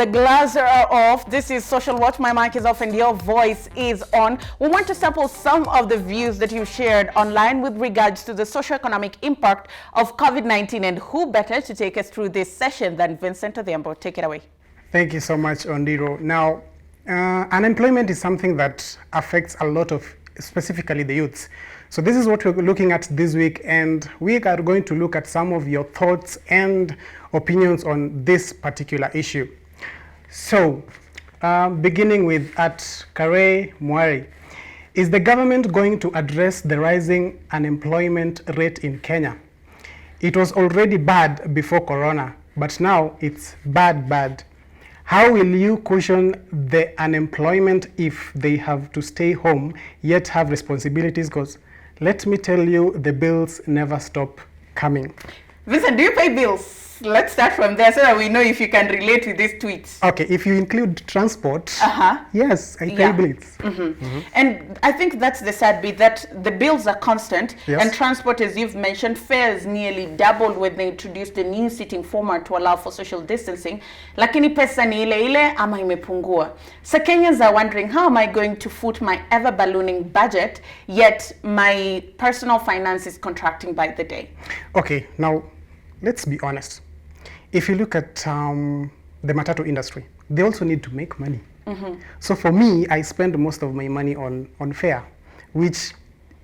the gloves are off. This is Social Watch. My mic is off and your voice is on. We want to sample some of the views that you shared online with regards to the socioeconomic impact of COVID-19, and who better to take us through this session than Vincent Odhiambo. Take it away. Thank you so much, Ondiro. Now, unemployment is something that affects a lot of, specifically the youths. So this is what we're looking at this week, and we are going to look at some of your thoughts and opinions on this particular issue. So, beginning with at Kare Mwari, is the government going to address the rising unemployment rate in Kenya? It was already bad before Corona, but now it's bad. How will you cushion the unemployment if they have to stay home yet have responsibilities? Because let me tell you, the bills never stop coming. Vincent, do you pay bills? Let's start from there so that we know if you can relate with these tweets. Okay, if you include transport, yes, I pay bills. And I think that's the sad bit, that the bills are constant, Yes. and transport, as you've mentioned, fares nearly doubled when they introduced the new seating format to allow for social distancing. Lakini pesa ni ile ile ama imepungua. So Kenyans are wondering, how am I going to foot my ever-ballooning budget, yet my personal finance is contracting by the day? Okay, now let's be honest. If you look at the matatu industry, they also need to make money. So for me, I spend most of my money on fare, which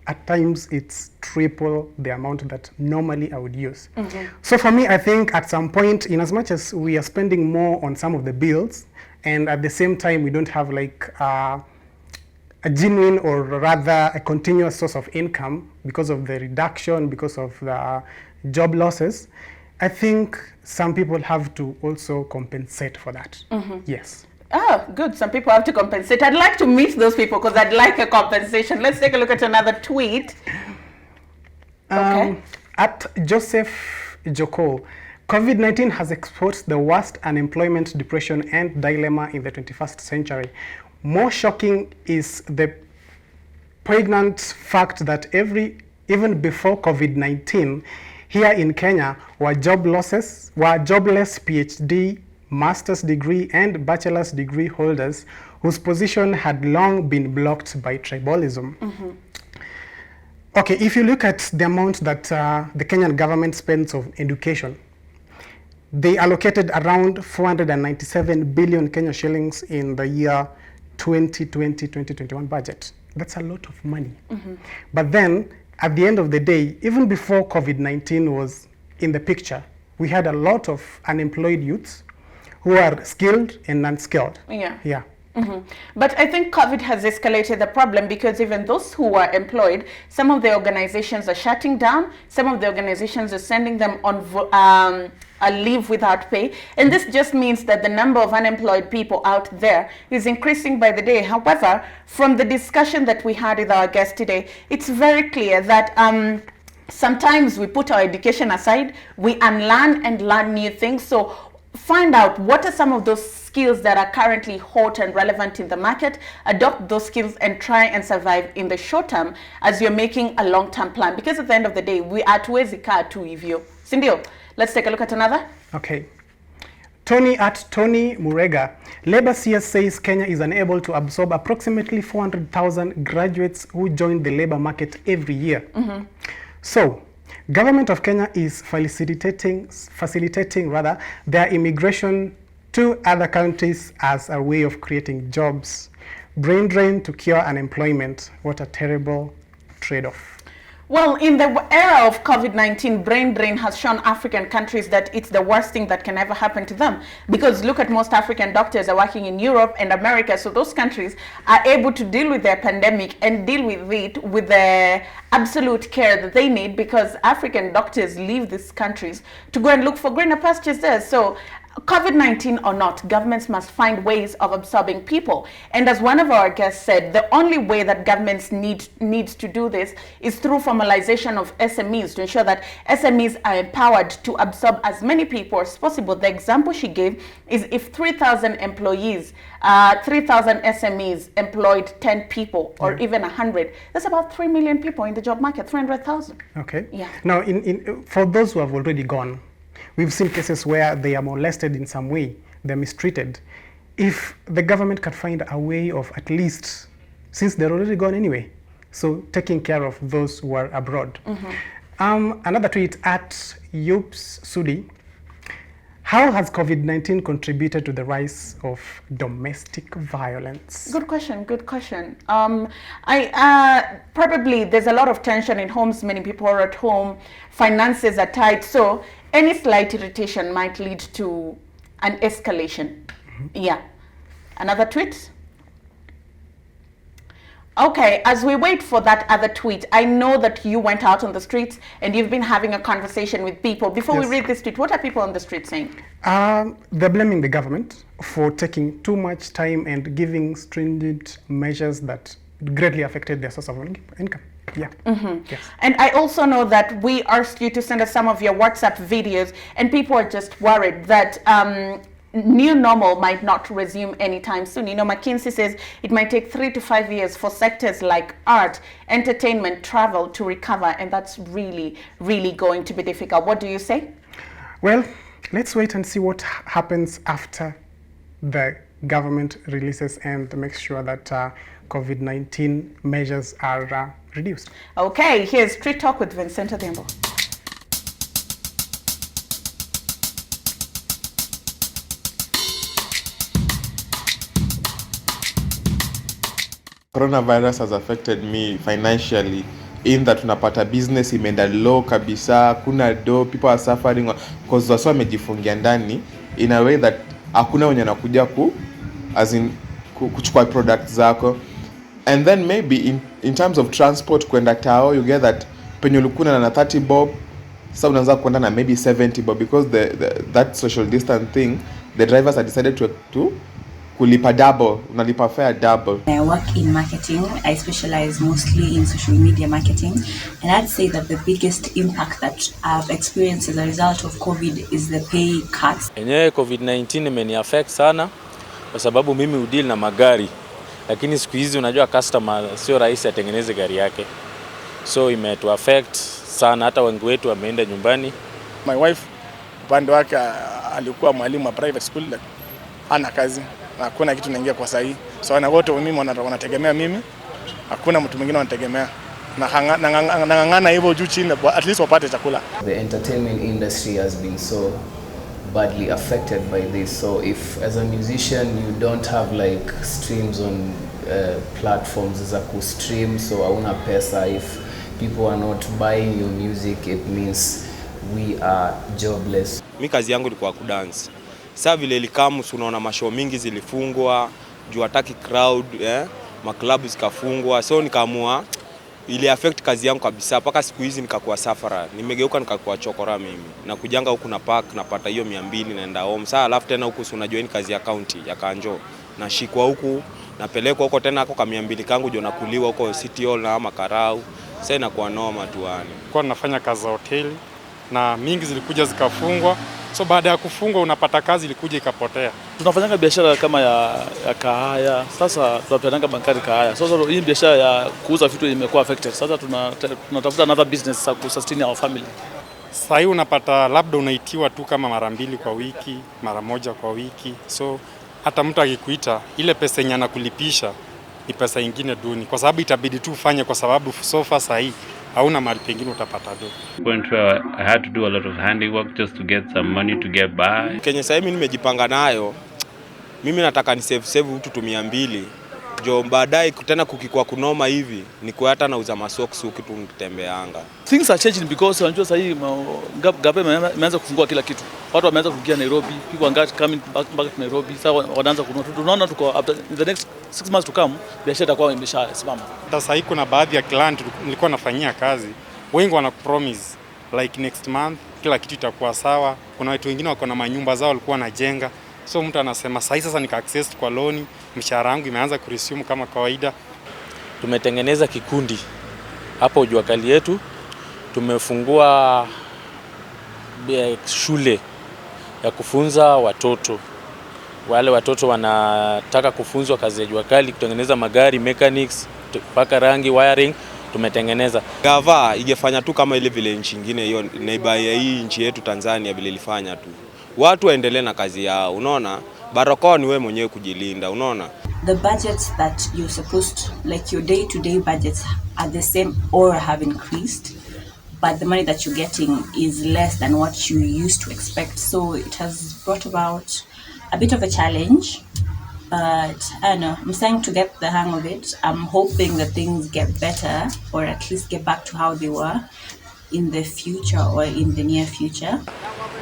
at times it's triple the amount that normally I would use. So for me, I think at some point, in as much as we are spending more on some of the bills, and at the same time we don't have like a genuine, or rather a continuous source of income because of the reduction, because of the job losses, I think some people have to also compensate for that. Yes. Oh, good. Some people have to compensate. I'd like to meet those people because I'd like a compensation. Let's take a look at another tweet. Okay. At Joseph Joko, COVID-19 has exposed the worst unemployment, depression, and dilemma in the 21st century. More shocking is the poignant fact that even before COVID-19, here in Kenya were jobless PhD, master's degree, and bachelor's degree holders whose position had long been blocked by tribalism. Okay, if you look at the amount that the Kenyan government spends on education, they allocated around 497 billion Kenya shillings in the year 2020-2021 budget. That's a lot of money. But then, at the end of the day, even before COVID-19 was in the picture, we had a lot of unemployed youths who are skilled and unskilled. Yeah. But I think COVID has escalated the problem, because even those who are employed, some of the organizations are shutting down, some of the organizations are sending them on a leave without pay, and this just means that the number of unemployed people out there is increasing by the day. However, from the discussion that we had with our guest today, it's very clear that sometimes we put our education aside, we unlearn and learn new things. So find out what are some of those skills that are currently hot and relevant in the market, adopt those skills and try and survive in the short term as you're making a long-term plan, because at the end of the day, we are hatuwezi kaa tu hivyo. Sindio? Let's take a look at another. Okay. Tony Murega, Labour CS says Kenya is unable to absorb approximately 400,000 graduates who join the labour market every year. So, Government of Kenya is facilitating their immigration to other countries as a way of creating jobs. Brain drain to cure unemployment. What a terrible trade-off. Well, in the era of COVID-19, brain drain has shown African countries that it's the worst thing that can ever happen to them. Because look at, most African doctors are working in Europe and America, so those countries are able to deal with their pandemic and deal with it with the absolute care that they need, because African doctors leave these countries to go and look for greener pastures there. So COVID-19 or not, governments must find ways of absorbing people. And as one of our guests said, the only way that governments needs to do this is through formalization of SMEs, to ensure that SMEs are empowered to absorb as many people as possible. The example she gave is if 3,000 employees, 3,000 SMEs employed 10 people or even 100, that's about 3 million people in the job market, 300,000. Okay. Yeah. Now, for those who have already gone, we've seen cases where they are molested in some way. they're mistreated. If the government can find a way of at least, since they're already gone anyway, so taking care of those who are abroad. Another tweet at Yups Sudi. How has COVID-19 contributed to the rise of domestic violence? Good question, good question. Probably there's a lot of tension in homes, many people are at home, finances are tight, so any slight irritation might lead to an escalation. Yeah. Another tweet? Okay, as we wait for that other tweet, I know that you went out on the streets and you've been having a conversation with people. Before we read this tweet, what are people on the street saying? They're blaming the government for taking too much time and giving stringent measures that greatly affected their source of income. Yeah. Yes. And I also know that we asked you to send us some of your WhatsApp videos, and people are just worried that new normal might not resume anytime soon. You know, McKinsey says it might take 3 to 5 years for sectors like art, entertainment, travel to recover, and that's really, really going to be difficult. What do you say? Well, let's wait and see what happens after the government releases and makes sure that COVID-19 measures are reduced. Okay, here's Street Talk with Vincent Adembo. Coronavirus has affected me financially in that tunapata business imeenda low kabisa, kuna do, people are suffering because wasa wamejifungia ndani in a way that hakuna wenye nakuja kuchukua products zako. And then maybe in terms of transport kwenda tao, you get that penye ulikuwa na 30 bob, sasa unaanza kwenda na maybe 70 bob because that social distance thing, the drivers have decided to kulipa double, unalipa fare double. I work in marketing. I specialize mostly in social media marketing, and I'd say that the biggest impact that I've experienced as a result of COVID is the pay cuts. Yenyewe COVID-19 imeni affect sana kwa sababu mimi udeal na magari, lakini siku hizi unajua customer sio rahisi atengeneze gari yake, so imetu affect sana, hata wengi wetu wameenda nyumbani. My wife upande wake alikuwa mwalimu wa private school, hana kazi, hakuna kitu naingia kwa sahi, so na wote mimi wanategemea mimi, hakuna mtu mwingine wanategemea, nangangana hivyo juu chini at least wapate chakula. The entertainment industry has been so badly affected by this, so if as a musician you don't have like streams on platforms za ku-stream, so hauna pesa, if people are not buying your music, it means we are jobless. Mimi kazi yangu ilikuwa kudance. Sasa vile ilikamu unaona mashow mingi zilifungwa, juu hataki crowd, maklabu zikafungwa, so nikaamua ili affect kazi yangu kabisa. Paka siku hizi nikakuwa safara, nimegeuka nikakuwa chokora mimi. Na kujanga huku na park napata hiyo 200 naenda home. Sasa alafu tena huku unajua ni kazi ya county ya Kanjo. Nashikwa huku, napelekwa huko tena huko kama 200 kangu ndio nakuliwa huko City Hall na Makarau. Sasa inakuwa noma tu yani. Kwa nafanya kazi za hoteli na mingi zilikuja zikafungwa. So baada ya kufungwa unapata kazi ilikuja ikapotea. Tunafanya biashara kama ya kahaya. Sasa tunapeana bankari kahaya. Sasa hii biashara ya kuuza vitu imekuwa affected. Sasa tunatafuta another business za kusustain our family. Sasa hii unapata labda unaitiwa tu kama mara 2 kwa wiki, mara 1 kwa wiki. So hata mtu akikuita ile pesa yenye anakulipisha ni pesa nyingine duni, kwa sababu itabidi tu ufanye, kwa sababu sofa sasa hii hauna mali pengine utapata do. I had to do a lot of handiwork just to get some money to get by. Kenya sasa mimi nimejipanga nayo. Mimi nataka ni save vitu 200. Jo baadaye tena kukikwa kunoma hivi niko hata nauza masocks huko tu nitembeanga. Things are changing because unajua sasa hii government imeanza kufungua kila kitu. Watu wameanza kuingia Nairobi, people are coming back to Nairobi. Sasa wanaanza kununua. Tunaona tuko after the next 6 months to come biashara itakuwa imeshasimama. Sasa hii kuna baadhi ya client nilikuwa nafanyia kazi, wengi wana promise like next month kila kitu itakuwa sawa. Kuna watu wengine wako na manyumba zao walikuwa wanajenga. So mtu anasema sasa nika access kwa loan, mshahara wangu imeanza kuresume kama kawaida. Tumetengeneza kikundi hapo jua kali yetu. Tumefungua shule ya kufunza watoto. Wale watoto wanataka kufunzwa kazi ya jua kali, kutengeneza magari, mechanics, paka rangi, wiring, tumetengeneza. Gava ingefanya tu kama ile vile nchi nyingine hiyo neighbor ya hii nchi yetu Tanzania vile ilifanya tu. Watu waendelee na kazi yao. Unaona? Barakoa ni wewe mwenyewe kujilinda, unaona? The budgets that you're supposed to, like your day-to-day budgets are the same or have increased, but the money that you're getting is less than what you used to expect. So it has brought about a bit of a challenge, but I don't know, I'm starting to get the hang of it. I'm hoping that things get better, or at least get back to how they were in the future or in the near future.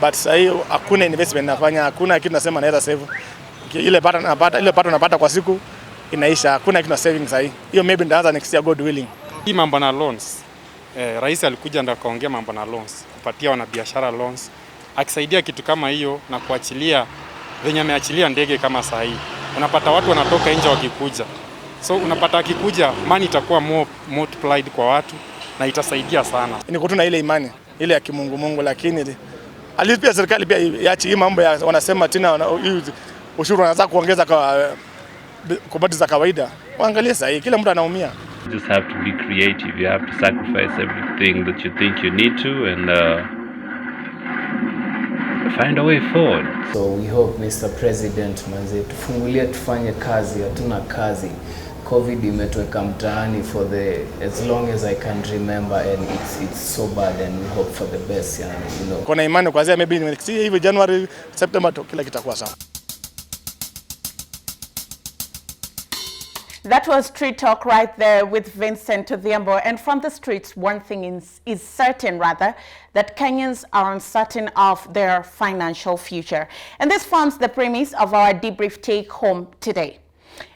But sasa hakuna investment nafanya, hakuna kitu nasema naweza save. Ile pato napata kwa siku inaisha, hakuna kitu na savings sasa. Hiyo maybe ndaanza next year, God willing. Hii mambo na loans. Rais alikuja ndo akaongea mambo na loans, kupatia wanabiashara loans, akisaidia kitu kama hiyo na kuachilia venye ameachilia ndege kama saa hii. Unapata watu wanatoka nje wakikuja. So unapata akikuja money itakuwa more multiplied kwa watu na itasaidia sana. Ni kutuna ile imani ile ya kimungu, lakini alipia serikali pia iache hii mambo ya wanasema tena ushuru wanaanza kuongeza kwa bodi za kawaida. Waangalie sasa kila mtu anaumia. You just have to be creative. You have to sacrifice everything that you think you need to and find a way forward. So we hope Mr. President manze tufungulie tufanye kazi, hatuna kazi. COVID imetuweka mtaani for as long as I can remember, and it's so bad, and we hope for the best, you know. Kuna imani kuanzia maybe next year hivi January, September kila kitakuwa sawa. That was Street Talk right there with Vincent Odhiambo. And from the streets, one thing is certain, rather, that Kenyans are uncertain of their financial future. And this forms the premise of our debrief take home today.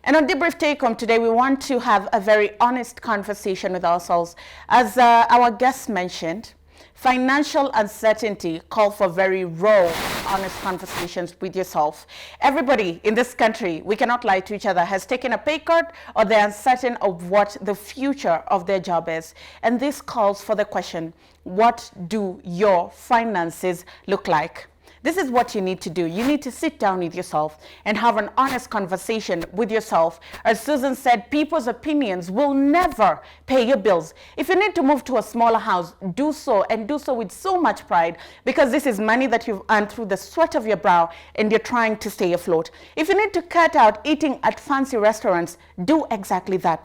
And on Debrief Take Home today, we want to have a very honest conversation with ourselves. As our guest mentioned, financial uncertainty calls for very raw, honest conversations with yourself. Everybody in this country, we cannot lie to each other, has taken a pay cut or they're uncertain of what the future of their job is. And this calls for the question, what do your finances look like? This is what you need to do. You need to sit down with yourself and have an honest conversation with yourself. As Susan said, people's opinions will never pay your bills. If you need to move to a smaller house, do so, and do so with so much pride, because this is money that you've earned through the sweat of your brow and you're trying to stay afloat. If you need to cut out eating at fancy restaurants, do exactly that,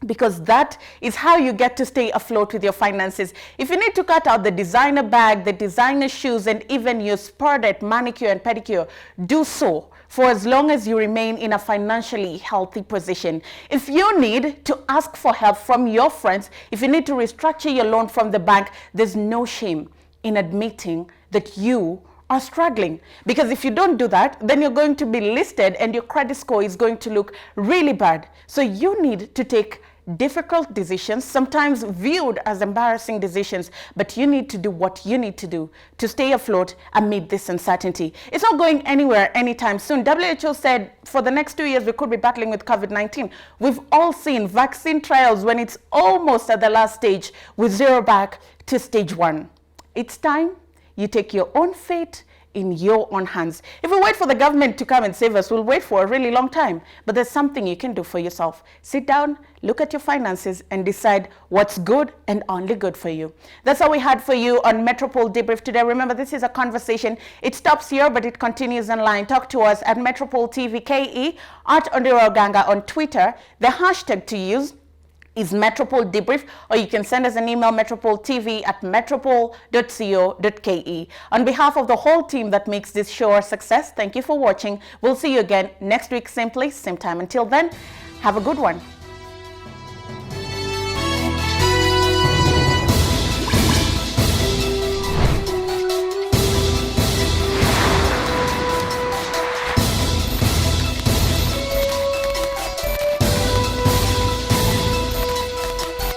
because that is how you get to stay afloat with your finances. If you need to cut out the designer bag, the designer shoes, and even your sported manicure and pedicure, do so for as long as you remain in a financially healthy position. If you need to ask for help from your friends, if you need to restructure your loan from the bank, there's no shame in admitting that you are struggling, because if you don't do that, then you're going to be listed and your credit score is going to look really bad. So you need to take difficult decisions, sometimes viewed as embarrassing decisions, but you need to do what you need to do to stay afloat amid this uncertainty. It's not going anywhere anytime soon. WHO said for the next 2 years we could be battling with COVID-19. We've all seen vaccine trials when it's almost at the last stage with zero back to stage 1. It's time you take your own fate in your own hands. If we wait for the government to come and save us, we'll wait for a really long time. But there's something you can do for yourself. Sit down, look at your finances, and decide what's good and only good for you. That's all we had for you on Metropole Debrief today. Remember, this is a conversation. It stops here, but it continues online. Talk to us at Metropole TV KE, at Ondiro Ganga on Twitter. The hashtag to use is Metropole Debrief, or you can send us an email, metropole.tv@metropole.co.ke. On behalf of the whole team that makes this show a success, thank you for watching. We'll see you again next week, same place, same time. Until then, have a good one.